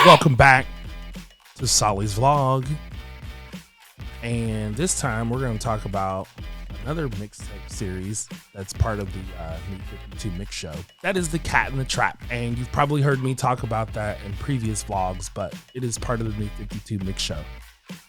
Welcome back to Solly's Vlog. And this time we're going to talk about another mixtape series that's part of the New 52 Mix Show. That is the Cat in the Trap. And you've probably heard me talk about that in previous vlogs, but it is part of the New 52 Mix Show.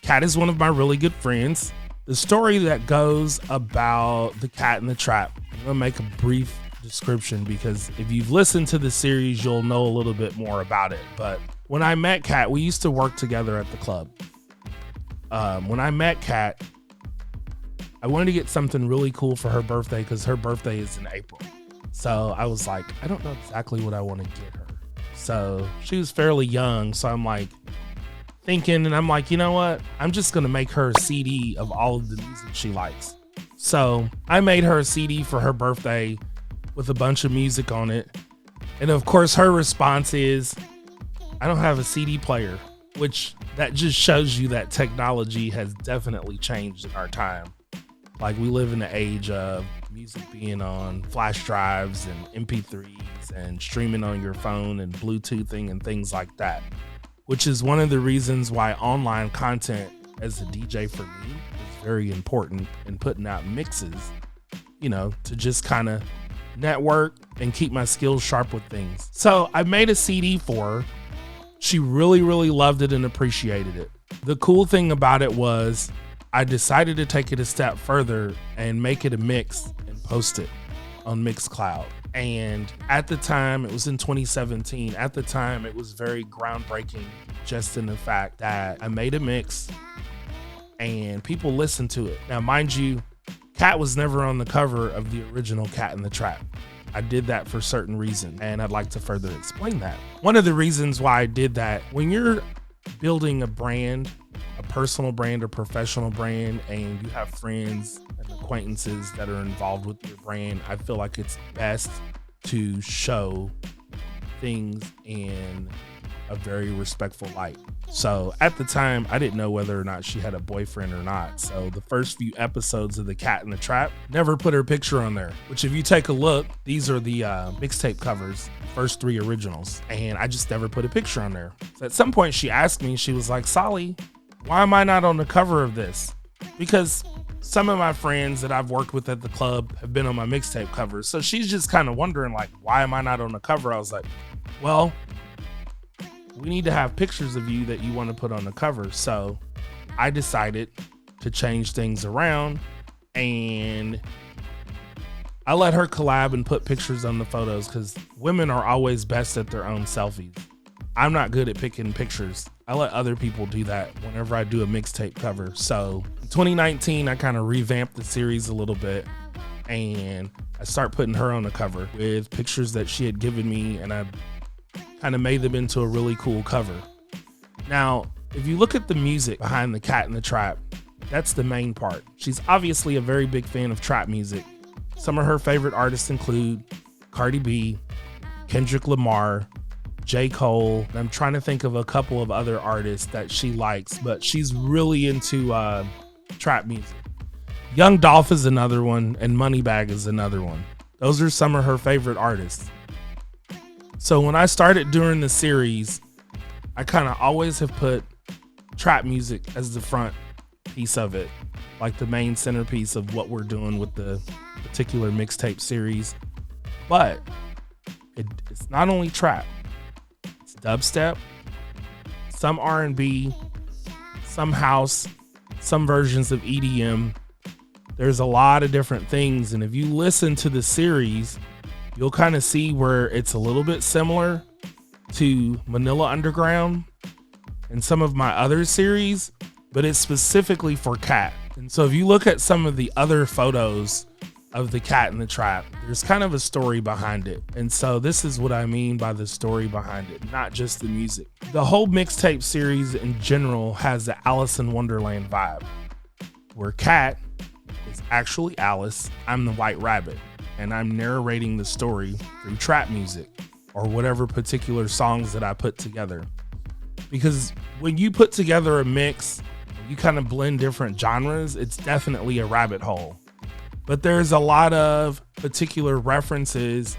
Cat is one of my really good friends. The story that goes about the Cat in the Trap, I'm going to make a brief description because if you've listened to the series, you'll know a little bit more about it. But when I met Cat, we used to work together at the club. When I met Cat, I wanted to get something really cool for her birthday because her birthday is in April. So I was like, I don't know exactly what I want to get her. So she was fairly young. So I'm like thinking, and I'm like, you know what? I'm just going to make her a CD of all of the music she likes. So I made her a CD for her birthday with a bunch of music on it. And of course, her response is, I don't have a CD player, which that just shows you that technology has definitely changed in our time. Like, we live in the age of music being on flash drives and MP3s and streaming on your phone and Bluetoothing and things like that, which is one of the reasons why online content as a DJ for me is very important in putting out mixes, you know, to just kind of network and keep my skills sharp with things. So I made a CD for her. She really, really loved it and appreciated it. The cool thing about it was I decided to take it a step further and make it a mix and post it on Mixcloud. And at the time, it was in 2017. At the time, it was very groundbreaking just in the fact that I made a mix and people listened to it. Now, mind you, Cat was never on the cover of the original Cat in the Trap. I did that for certain reasons, and I'd like to further explain that. One of the reasons why I did that, when you're building a brand, a personal brand or professional brand, and you have friends and acquaintances that are involved with your brand, I feel like it's best to show things in a very respectful light. So at the time, I didn't know whether or not she had a boyfriend or not. So the first few episodes of the Cat in the Trap never put her picture on there, which if you take a look, these are the mixtape covers, first 3 originals. And I just never put a picture on there. So at some point she asked me, she was like, Solly, why am I not on the cover of this? Because some of my friends that I've worked with at the club have been on my mixtape covers. So she's just kind of wondering, like, why am I not on the cover? I was like, well, we need to have pictures of you that you want to put on the cover. So I decided to change things around and I let her collab and put pictures on the photos because women are always best at their own selfies. I'm not good at picking pictures. I let other people do that whenever I do a mixtape cover. So in 2019, I kind of revamped the series a little bit and I start putting her on the cover with pictures that she had given me, and I kind of made them into a really cool cover. Now, if you look at the music behind the Cat in the Trap, that's the main part. She's obviously a very big fan of trap music. Some of her favorite artists include Cardi B, Kendrick Lamar, J. Cole, and I'm trying to think of a couple of other artists that she likes, but she's really into trap music. Young Dolph is another one, and Moneybagg is another one. Those are some of her favorite artists. So when I started doing the series, I kind of always have put trap music as the front piece of it, like the main centerpiece of what we're doing with the particular mixtape series. But it's not only trap, it's dubstep, some R&B, some house, some versions of EDM. There's a lot of different things, and if you listen to the series, you'll kind of see where it's a little bit similar to Manila Underground and some of my other series, but it's specifically for Cat. And so if you look at some of the other photos of the Cat in the Trap, there's kind of a story behind it. And so this is what I mean by the story behind it, not just the music. The whole mixtape series in general has the Alice in Wonderland vibe, where Cat is actually Alice, I'm the White Rabbit, and I'm narrating the story through trap music or whatever particular songs that I put together. Because when you put together a mix, you kind of blend different genres, it's definitely a rabbit hole. But there's a lot of particular references,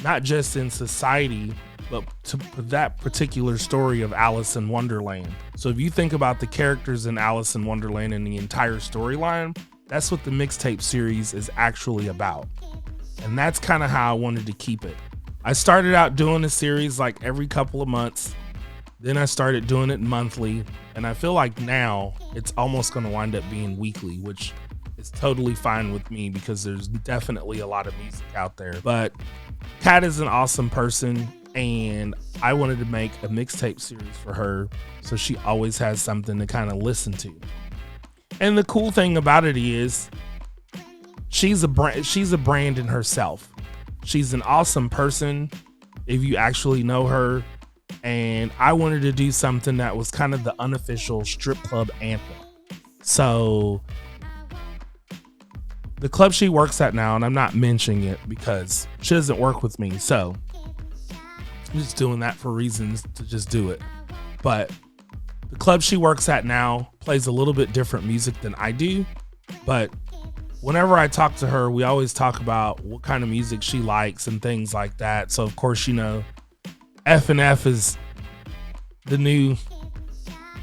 not just in society, but to that particular story of Alice in Wonderland. So if you think about the characters in Alice in Wonderland and the entire storyline, that's what the mixtape series is actually about. And that's kind of how I wanted to keep it. I started out doing a series like every couple of months. Then I started doing it monthly. And I feel like now it's almost going to wind up being weekly, which is totally fine with me because there's definitely a lot of music out there. But Kat is an awesome person, and I wanted to make a mixtape series for her so she always has something to kind of listen to. And the cool thing about it is she's a brand in herself. She's an awesome person if you actually know her. And I wanted to do something that was kind of the unofficial strip club anthem. So the club she works at now, and I'm not mentioning it because she doesn't work with me. So I'm just doing that for reasons to just do it. But the club she works at now plays a little bit different music than I do. But whenever I talk to her, we always talk about what kind of music she likes and things like that. So of course, you know, F&F is the new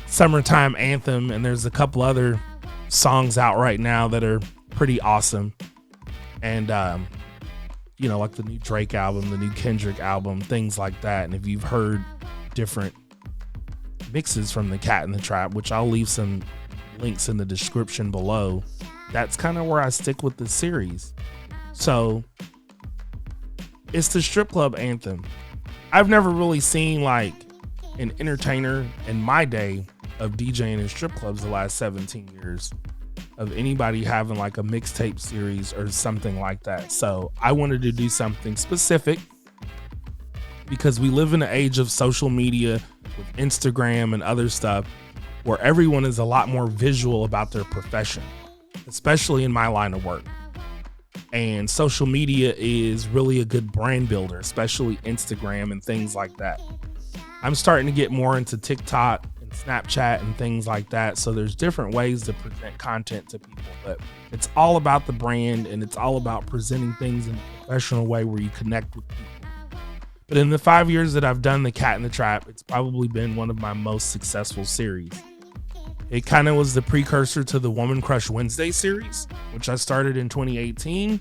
summertime anthem, and there's a couple other songs out right now that are pretty awesome. And you know, like the new Drake album, the new Kendrick album, things like that. And if you've heard different mixes from the Cat in the Trap, which I'll leave some links in the description below, that's kind of where I stick with the series. So it's the strip club anthem. I've never really seen like an entertainer in my day of DJing in strip clubs the last 17 years of anybody having like a mixtape series or something like that. So I wanted to do something specific because we live in an age of social media with Instagram and other stuff where everyone is a lot more visual about their profession, especially in my line of work. And social media is really a good brand builder, especially Instagram and things like that. I'm starting to get more into TikTok and Snapchat and things like that. So there's different ways to present content to people, but it's all about the brand and it's all about presenting things in a professional way where you connect with people. But in the 5 years that I've done the Cat in the Trap, it's probably been one of my most successful series. It kind of was the precursor to the Woman Crush Wednesday series, which I started in 2018.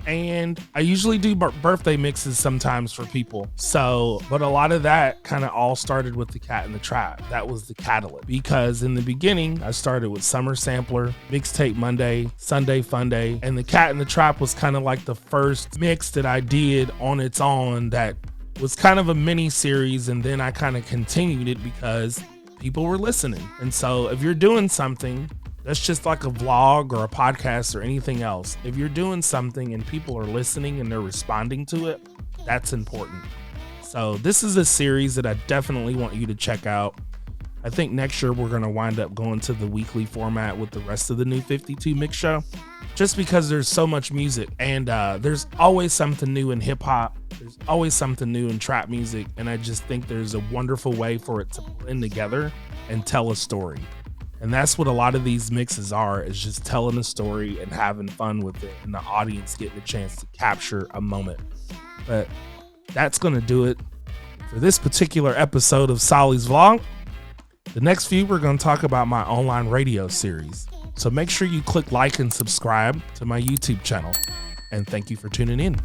And I usually do birthday mixes sometimes for people. But a lot of that kind of all started with the Cat in the Trap. That was the catalyst. Because in the beginning, I started with Summer Sampler, Mixtape Monday, Sunday Fun Day. And the Cat in the Trap was kind of like the first mix that I did on its own that was kind of a mini series. And then I kind of continued it because people were listening. And so if you're doing something that's just like a vlog or a podcast or anything else, if you're doing something and people are listening and they're responding to it, that's important. So this is a series that I definitely want you to check out. I think next year we're going to wind up going to the weekly format with the rest of the new 52 Mix Show, just because there's so much music and there's always something new in hip hop. There's always something new in trap music. And I just think there's a wonderful way for it to blend together and tell a story. And that's what a lot of these mixes are, is just telling a story and having fun with it and the audience getting a chance to capture a moment. But that's going to do it for this particular episode of Solly's Vlog. The next few, we're going to talk about my online radio series. So make sure you click like and subscribe to my YouTube channel. And thank you for tuning in.